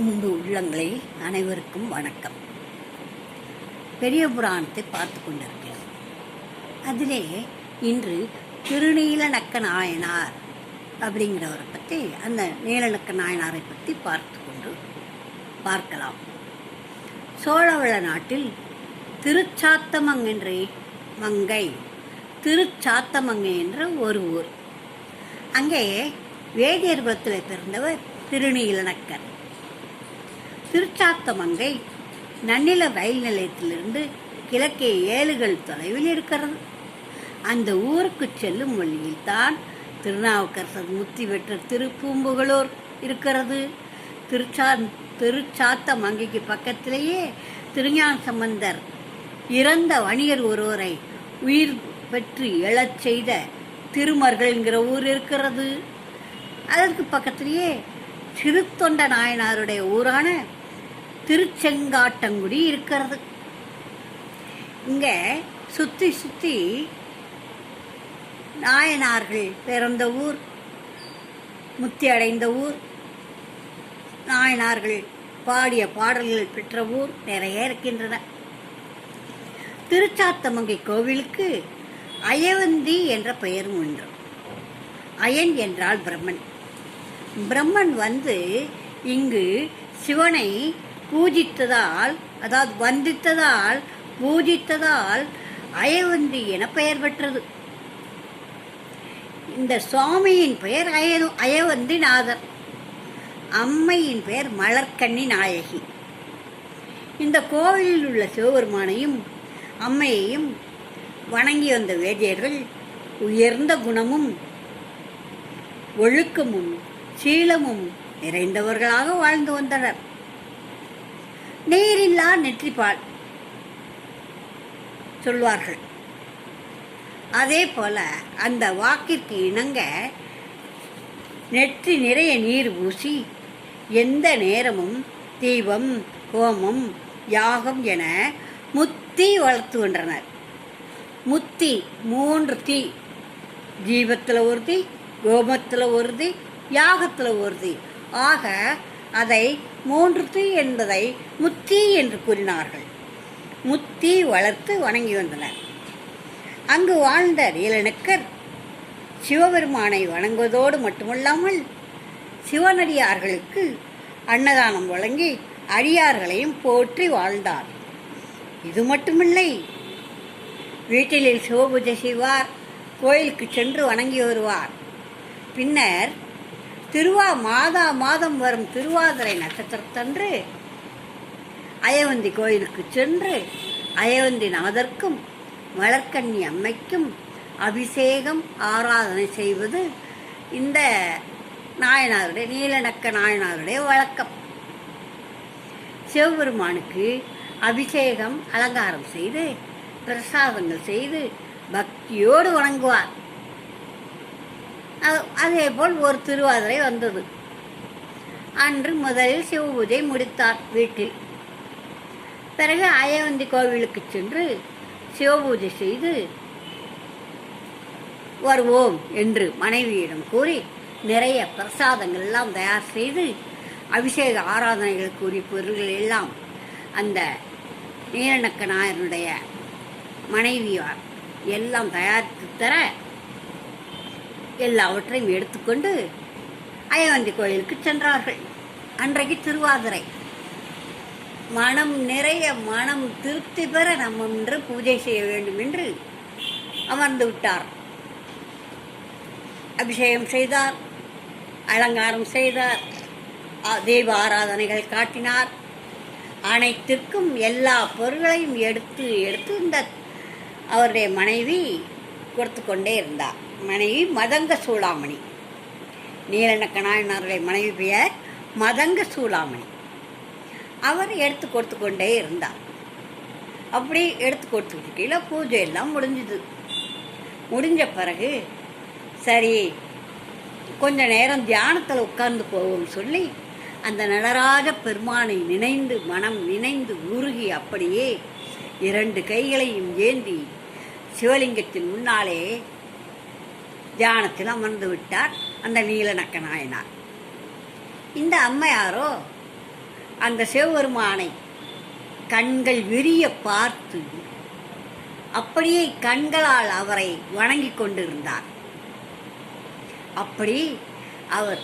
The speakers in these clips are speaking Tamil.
உண்டு உள்ளங்களே, அனைவருக்கும் வணக்கம். பெரிய புராணத்தை பார்த்து கொண்டிருக்கிறோம். அதிலே இன்று திருநீலநக்க நாயனார் அப்படிங்கிறவரை பற்றி, அந்த நீலநக்க நாயனாரை பற்றி பார்க்கலாம். சோழவள நாட்டில் திருச்சாத்தமங்கை என்ற ஒரு ஊர். அங்கே வேதியர் குலத்தில் பிறந்தவர் திருநீலநக்கர். திருச்சாத்தமங்கை நன்னில ரயில் நிலையத்திலிருந்து கிழக்கே 7 தொலைவில் இருக்கிறது. அந்த ஊருக்கு செல்லும் வழியில் தான் திருநாவுக்கரசர் முத்தி பெற்ற திருப்பூம்புகளூர் இருக்கிறது. திருச்சாத்தமங்கைக்கு பக்கத்திலேயே திருஞான சம்பந்தர் இறந்த வணிகர் ஒருவரை உயிர் பெற்று எழச் செய்த திருமர்கள் என்கிற ஊர் இருக்கிறது. அதற்கு பக்கத்திலேயே சிறுத்தொண்ட நாயனாருடைய ஊரான திருச்செங்காட்டங்குடி இருக்கிறது. இங்க சுத்தி சுத்தி நாயனார்கள் பிறந்த ஊர், முத்தி அடைந்த ஊர், நாயனார்கள் பாடிய பாடல்கள் பெற்ற ஊர் நிறைய இருக்கின்றன. திருச்சாத்தமங்கை கோவிலுக்கு அயவந்தி என்ற பெயரும் உண்டு. அயன் என்றால் பிரம்மன். பிரம்மன் வந்து இங்கு சிவனை பூஜித்ததால், அதாவது வந்தித்ததால், பூஜித்ததால் அயவந்தி என பெயர் பெற்றது. இந்த சுவாமியின் பெயர் அயவந்தி நாதர், அம்மையின் பெயர் மலர்கண்ணி நாயகி. இந்த கோவிலில் உள்ள சிவபெருமானையும் அம்மையையும் வணங்கி வந்த வேதியர்கள் உயர்ந்த குணமும் ஒழுக்கமும் சீலமும் நிறைந்தவர்களாக வாழ்ந்து வந்தனர். நீரில்லா நெற்றிப்பால் சொல்வார்கள். அதே போல அந்த வாக்கிற்கு இணங்க நெற்றி நிறைய நீர் பூசி எந்த நேரமும் தீபம், ஹோமம், யாகம் என முத்தி வளர்த்து வந்தனர். முத்தி 3 தீ, ஜீவத்தில் ஒரு தீ, கோமத்தில் ஒரு தீ, யாகத்தில் ஒரு தீ ஆக அதை 3 தீ என்பதை முத்தி என்று கூறினார்கள். முத்தி வளர்த்து வணங்கி வந்தனர். அங்கு வாழ்ந்த நீலநக்கர் சிவபெருமானை வணங்குவதோடு மட்டுமல்லாமல் சிவனடியார்களுக்கு அன்னதானம் வழங்கி அடியார்களையும் போற்றி வாழ்ந்தார். இது மட்டுமில்லை, வீட்டில் சிவபூஜை செய்வார், கோயிலுக்கு சென்று வணங்கி வருவார். பின்னர் மாதம் வரும் திருவாதிரை நட்சத்திரத்தன்று அயவந்தி கோயிலுக்கு சென்று அயவந்தி நாதர்க்கும் மலர்கண்ணி அம்மைக்கும் அபிஷேகம் ஆராதனை செய்வது இந்த நாயனாருடைய, நீலநக்க நாயனாருடைய வழக்கம். சிவபெருமானுக்கு அபிஷேகம் அலங்காரம் செய்து பிரசாதங்கள் செய்து பக்தியோடு வணங்குவார். அதே போல் ஒரு திருவாதிரை வந்தது. அன்று முதலில் சிவபூஜை முடித்தார் வீட்டில். பிறகு அயவந்தி கோவிலுக்கு சென்று சிவபூஜை செய்து வருவோம் என்று மனைவியிடம் கூறி நிறைய பிரசாதங்கள் எல்லாம் தயார் செய்து அபிஷேக ஆராதனைகள் கூறிய பொருள்கள் எல்லாம் அந்த நீலநக்க நாயனுடைய மனைவியார் எல்லாம் தயாரித்து தர எல்லாவற்றையும் எடுத்துக்கொண்டு அயவந்தி கோயிலுக்கு சென்றார்கள். அன்றைக்கு திருவாதிரை. மனம் நிறைய மனம் திருப்தி பெற நம்ம என்று பூஜை செய்ய வேண்டும் என்று அமர்ந்து விட்டார். அபிஷேகம் செய்தார், அலங்காரம் செய்தார், தெய்வ ஆராதனைகள் காட்டினார். அனைத்திற்கும் எல்லா பொருள்களையும் எடுத்து இந்த அவருடைய மனைவி கொடுத்து கொண்டே இருந்தார். மனைவி மதங்க சூளாமணி. நீலநக்க நாயனாருடைய மனைவி பெயர் மதங்க சூளாமணி. அவர் எடுத்து கொடுத்து கொண்டே இருந்தார். அப்படி எடுத்து கொடுத்துக்கிட்ட பூஜை எல்லாம் முடிஞ்சுது. முடிஞ்ச பிறகு சரி கொஞ்ச நேரம் தியானத்தில் உட்கார்ந்து போவோம் சொல்லி அந்த நடராஜ பெருமானை நினைந்து மனம் நினைந்து உருகி அப்படியே 2 கைகளையும் ஏந்தி சிவலிங்கத்தின் முன்னாலே தியானத்தில் அமர்ந்து விட்டார் அந்த நீலநக்க நாயனார். இந்த அம்மையாரோ அந்த சிவபெருமானை கண்கள் விரிய பார்த்து அப்படியே கண்களால் அவரை வணங்கி கொண்டிருந்தார். அப்படி அவர்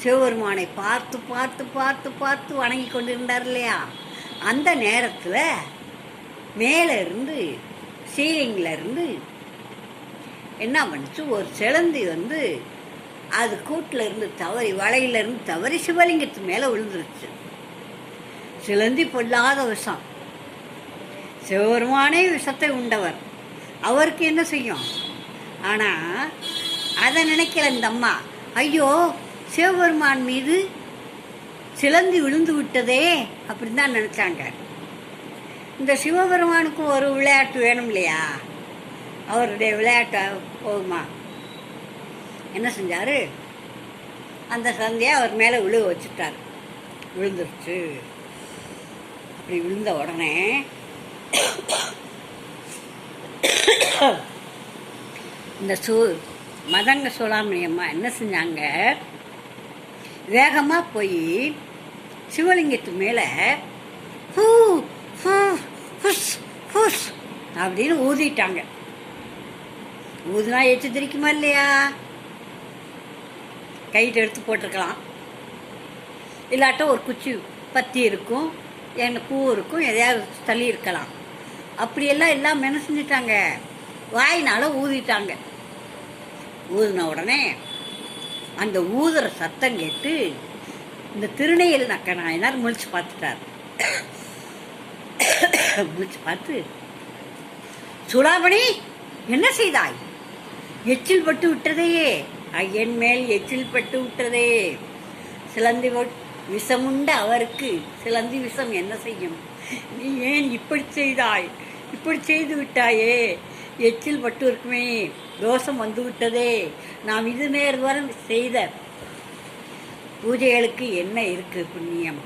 சிவபெருமானை பார்த்து பார்த்து பார்த்து பார்த்து வணங்கி கொண்டிருந்தார் இல்லையா, அந்த நேரத்தில் மேலே இருந்து சீலிங்கில் இருந்து என்ன பண்ணுச்சு, ஒரு சிலந்தி அது கூட்டில் இருந்து தவறி வலையிலிருந்து தவறி சிவலிங்கத்து மேலே விழுந்துருச்சு. சிலந்தி பொல்லாத விஷம், சிவபெருமானே விஷத்தை உண்டவர், அவருக்கு என்ன செய்யும்? ஆனால் அதை நினைக்கல இந்த அம்மா. ஐயோ, சிவபெருமான் மீது சிலந்தி விழுந்து விட்டதே அப்படின்னு தான் நினச்சாங்க. இந்த சிவபெருமானுக்கு ஒரு விளையாட்டு வேணும் இல்லையா, அவருடைய விளையாட்டை போகுமா? என்ன செஞ்சார், அந்த சந்தையை அவர் மேலே விழுக வச்சுட்டார். விழுந்துருச்சு. அப்படி விழுந்த உடனே இந்த மதங்க சோழாமணி அம்மா என்ன செஞ்சாங்க, வேகமாக போய் சிவலிங்கத்து மேலே ஹூ ஹூ ஹுஸ் ஹுஸ் அப்படின்னு ஊதிட்டாங்க. ஊதுனா எச்சு திரிக்குமா இல்லையா? கைட்டு எடுத்து போட்டிருக்கலாம், இல்லாட்ட ஒரு குச்சி பத்தி இருக்கும், எங்கள் பூ இருக்கும், எதையாவது தள்ளி இருக்கலாம். அப்படியெல்லாம் எல்லாம் என்ன செஞ்சிட்டாங்க, வாயினால ஊதிட்டாங்க. ஊதின உடனே அந்த ஊதுற சத்தம் கேட்டு இந்த திருநெயில் நக்க நாயனார் முழிச்சு பார்த்துட்டார். முழிச்சு பார்த்து, சுடாமணி என்ன செய்தாய்? எச்சில் பட்டு விட்டதையே, ஐயன் மேல் எச்சில் பட்டு விட்டதே. சிலந்தி விஷமுண்ட அவருக்கு சிலந்தி விஷம் என்ன செய்யும்? நீ ஏன் இப்படி செய்தாய்? இப்படி செய்து விட்டாயே, எச்சில் பட்டு இருக்குமே, தோஷம் வந்து விட்டதே. நாம் இது நேரம் செய்த பூஜைகளுக்கு என்ன இருக்கு புண்ணியம்,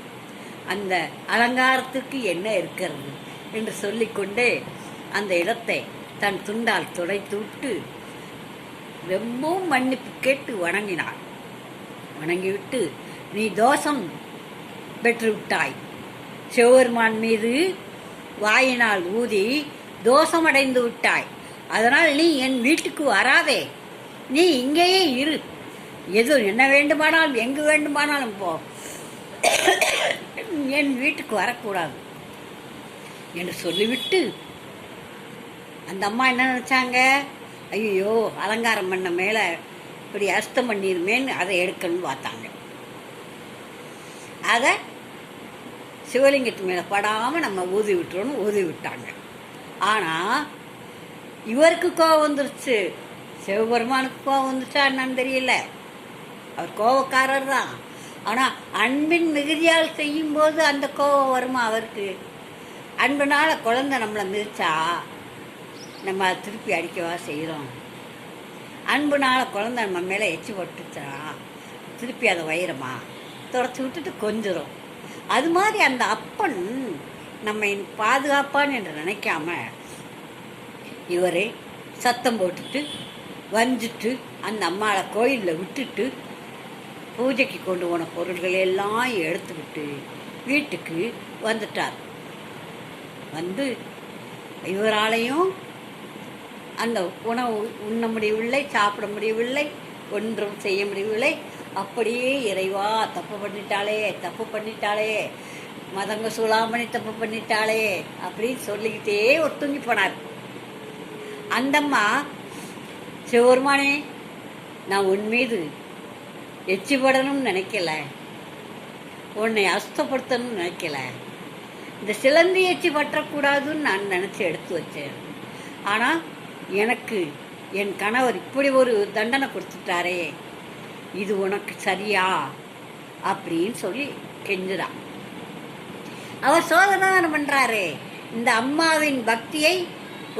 அந்த அலங்காரத்துக்கு என்ன இருக்கிறது என்று சொல்லிக்கொண்டே அந்த இடத்தை தன் துண்டால் துடைத்து விட்டு ரொம்பவும் மன்னிப்பு கேட்டு வணங்கினாள். வணங்கிவிட்டு, நீ தோஷம் பெற்று விட்டாய், சிவபெருமான் மீது வாயினால் ஊதி தோஷமடைந்து விட்டாய், அதனால் நீ என் வீட்டுக்கு வராதே, நீ இங்கேயே இரு, எது என்ன வேண்டுமானாலும் எங்கு வேண்டுமானாலும் போ, என் வீட்டுக்கு வரக்கூடாது என்று சொல்லிவிட்டு அந்த அம்மா என்ன நினச்சாங்க, ஐயோ அலங்காரம் பண்ண மேலே இப்படி அஸ்தம் பண்ணிருமேன்னு அதை எடுக்கணும்னு பார்த்தாங்க. அதை சிவலிங்கத்து மேலே படாமல் நம்ம ஊதி விட்டுறோன்னு ஊதி விட்டாங்க. ஆனால் இவருக்கு கோவம் வந்துருச்சு, சிவபெருமானுக்கு கோவம் வந்துச்சா என்னன்னு தெரியல, அவர் கோவக்காரர் தான். ஆனால் அன்பின் மிகுதியால் செய்யும்போது அந்த கோவம் வருமா அவருக்கு? அன்புனால குழந்தை நம்மளை மிதிச்சா நம்ம திருப்பி அடிக்கவா செய்கிறோம்? அன்புனால குழந்தை நம்ம மேலே எச்சி போட்டுச்சா திருப்பி அதை வயிறமா தொடச்சி விட்டுட்டு கொஞ்சிரும். அது மாதிரி அந்த அப்பன் நம்மை பாதுகாப்பான் என்று நினைக்காம இவரே சத்தம் போட்டுட்டு வஞ்சிட்டு அந்த அம்மாவை கோயிலில் விட்டுட்டு பூஜைக்கு கொண்டு போன பொருள்களை எல்லாம் எடுத்துக்கிட்டு வீட்டுக்கு வந்துட்டார். வந்து இவராலையும் அந்த உணவு உண்ண முடியவில்லை, சாப்பிட முடியவில்லை, ஒன்றும் செய்ய முடியவில்லை. அப்படியே இறைவா தப்பு பண்ணிட்டாளே, மதங்க சூளாமணி தப்பு பண்ணிட்டாளே அப்படின்னு சொல்லிக்கிட்டே ஒரு தூங்கி போனார். அந்தம்மா, சிவபெருமானே நான் உன் மீது எச்சிப்படணும்னு நினைக்கல, உன்னை அசுத்தப்படுத்தணும்னு நினைக்கல, இந்த சிலந்தி எச்சி பற்றக்கூடாதுன்னு நான் நினச்சி எடுத்து வச்சேன். ஆனால் எனக்கு என் கணவர் இப்படி ஒரு தண்டனை கொடுத்துட்டாரே, இது உனக்கு சரியா அப்படின்னு சொல்லி கெஞ்சுறான். அவர் சோதனை பண்ணுறாரு. இந்த அம்மாவின் பக்தியை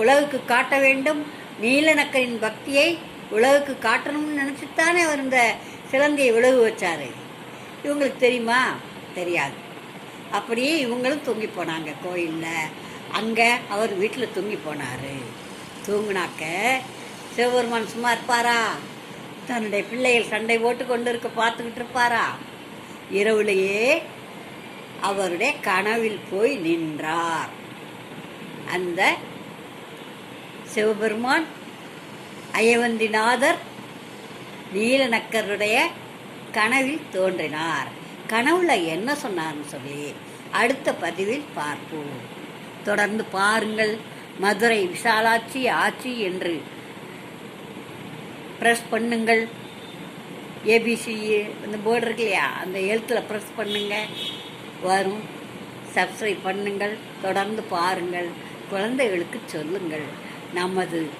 உலகுக்கு காட்ட வேண்டும், நீலநக்கரின் பக்தியை உலகுக்கு காட்டணும்னு நினச்சித்தானே அவர் இந்த சிலந்தியை விலகு வச்சார். இவங்களுக்கு தெரியுமா? தெரியாது. அப்படியே இவங்களும் தூங்கி போனாங்க கோயிலில். அங்கே அவர் வீட்டில் தூங்கி போனார். தூங்குனாக்க சிவபெருமான் சும்மா இருப்பாரா? தன்னுடைய பிள்ளைகள் சண்டை போட்டு கொண்டு இருக்க பார்த்துக்கிட்டு இருப்பாரா? இரவுலையே அவருடைய கனவில் போய் நின்றார். அந்த சிவபெருமான் அயவந்திநாதர் நீலநக்கருடைய கனவில் தோன்றினார். கனவுல என்ன சொன்னார்னு சொல்லி அடுத்த பதிவில் பார்ப்போம். தொடர்ந்து பாருங்கள். மதுரை விசாலாட்சி ஆட்சி என்று ப்ரெஸ் பண்ணுங்கள். ஏபிசி அந்த போர்டு இருக்கு இல்லையா, அந்த எழுத்தில் ப்ரெஸ் பண்ணுங்க, வரும். சப்ஸ்கிரைப் பண்ணுங்கள். தொடர்ந்து பாருங்கள். குழந்தைகளுக்கு சொல்லுங்கள். நமது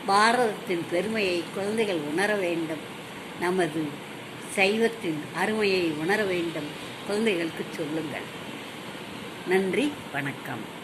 பாரதத்தின் பெருமையை குழந்தைகள் உணர வேண்டும். நமது சைவத்தின் அருமையை உணர வேண்டும். குழந்தைகளுக்கு சொல்லுங்கள். நன்றி, வணக்கம்.